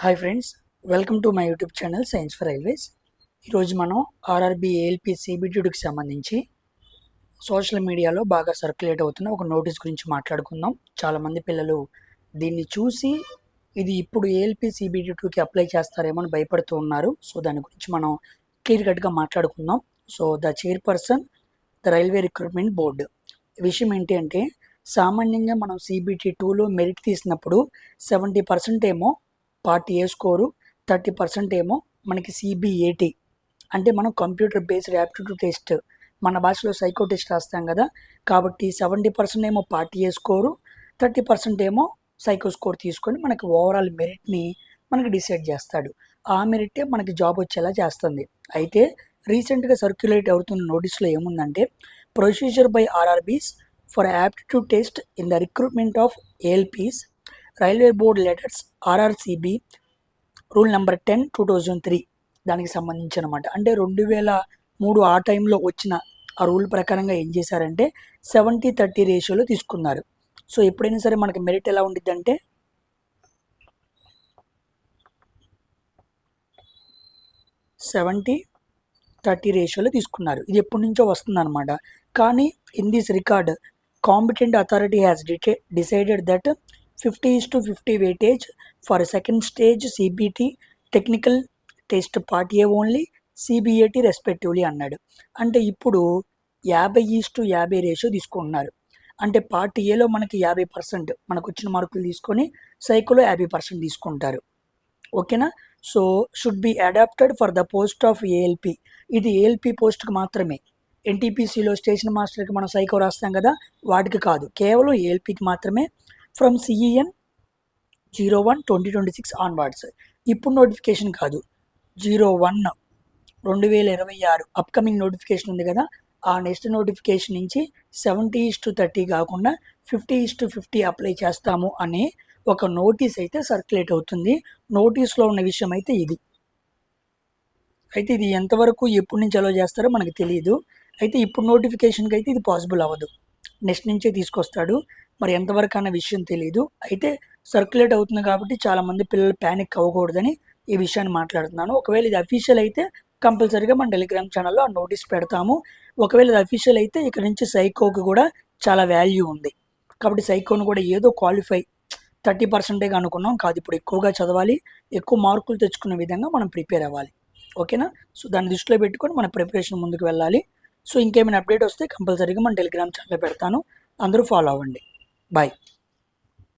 Hi friends, welcome to my YouTube channel science for railways. ఈరోజు మనం RRB ALP సిబిటికి సంబంధించి social మీడియాలో బాగా సర్క్యులేట్ అవుతున్న ఒక నోటీస్ గురించి మాట్లాడుకుందాం. చాలామంది పిల్లలు దీన్ని చూసి ఇది ఇప్పుడు ఏఎల్పి సిబిటి2కి అప్లై చేస్తారేమో అని భయపడుతూ ఉన్నారు. సో దాని గురించి మనం క్లియర్ కట్గా మాట్లాడుకుందాం. So the chairperson the railway recruitment board విషయం ఏంటి అంటే, సామాన్యంగా మనం సిబిటి2లో మెరిట్ తీసినప్పుడు 70% ఏమో పార్ట్ ఏ స్కోరు, 30% ఏమో మనకి సిబిఏటి అంటే మనం కంప్యూటర్ బేస్డ్ యాప్టిట్యూడ్ టెస్ట్, మన భాషలో సైకో టెస్ట్ రాస్తాం కదా. కాబట్టి 70% ఏమో పార్ట్ ఏ స్కోరు, 30% ఏమో సైకో స్కోర్ తీసుకొని మనకి ఓవరాల్ మెరిట్ని మనకి డిసైడ్ చేస్తాడు. ఆ మెరిటే మనకి జాబ్ వచ్చేలా చేస్తుంది. అయితే రీసెంట్గా సర్క్యులేట్ అవుతున్న నోటీస్లో ఏముందంటే, procedure by RRBs for aptitude test in the recruitment of ALPs railway board letters RRCB rule number 10 2003 దానికి సంబంధించి అనమాట. అంటే 2003 ఆ టైంలో వచ్చిన ఆ రూల్ ప్రకారంగా ఏం చేశారంటే 70-30 రేషియోలో తీసుకున్నారు. సో ఎప్పుడైనా సరే మనకి మెరిట్ ఎలా ఉండిద్దంటే 70-30 రేషియోలో తీసుకున్నారు. ఇది ఎప్పటి నుంచో వస్తుందన్నమాట. కానీ in this record competent authority has decided that 50:50 weightage for second stage CBT technical test part A only, CBAT respectively అన్నాడు. అంటే ఇప్పుడు 50:50 రేషియో తీసుకుంటున్నారు. అంటే పార్ట్ ఏలో మనకి 50% మనకు వచ్చిన మార్కులు తీసుకొని సైకోలో 50% తీసుకుంటారు. ఓకేనా? So should be adapted for the post of ALP. ఇది ఏఎల్పి పోస్ట్కి మాత్రమే. ఎన్టీపీసీలో స్టేషన్ మాస్టర్కి మనం సైకో రాస్తాం కదా, వాటికి కాదు, కేవలం ఏఎల్పికి మాత్రమే. From CEN 01/2026 onwards. ఇప్పుడు నోటిఫికేషన్ కాదు, 01/2026 అప్కమింగ్ నోటిఫికేషన్ ఉంది కదా, ఆ నెక్స్ట్ నోటిఫికేషన్ నుంచి 70:30 కాకుండా 50:50 అప్లై చేస్తాము అనే ఒక నోటీస్ అయితే సర్క్యులేట్ అవుతుంది. నోటీస్లో ఉన్న విషయం అయితే ఇది. అయితే ఇది ఎంతవరకు ఎప్పటి నుంచి అలో చేస్తారో మనకు తెలియదు. అయితే ఇప్పుడు నోటిఫికేషన్కి అయితే ఇది పాసిబుల్ అవ్వదు, నెక్స్ట్ నుంచే తీసుకొస్తాడు. మరి ఎంతవరకు అన్న విషయం తెలియదు. అయితే సర్క్యులేట్ అవుతుంది కాబట్టి చాలామంది పిల్లలు ప్యానిక్ అవ్వకూడదని ఈ విషయాన్ని మాట్లాడుతున్నాను. ఒకవేళ ఇది అఫీషియల్ అయితే కంపల్సరీగా మన టెలిగ్రామ్ ఛానల్లో ఆ నోటీస్ పెడతాము. ఒకవేళ ఇది అఫీషియల్ అయితే ఇక్కడ నుంచి సైకోకి కూడా చాలా వాల్యూ ఉంది. కాబట్టి సైకోను కూడా ఏదో క్వాలిఫై 30% అనుకున్నాం కాదు, ఇప్పుడు ఎక్కువగా చదవాలి, ఎక్కువ మార్కులు తెచ్చుకునే విధంగా మనం ప్రిపేర్ అవ్వాలి. ఓకేనా? సో దాన్ని దృష్టిలో పెట్టుకొని మన ప్రిపరేషన్ ముందుకు వెళ్ళాలి. సో ఇంకేమైనా అప్డేట్ వస్తే కంపల్సరీగా మన టెలిగ్రామ్ ఛానల్లో పెడతాను, అందరూ ఫాలో అవ్వండి. బాయ్.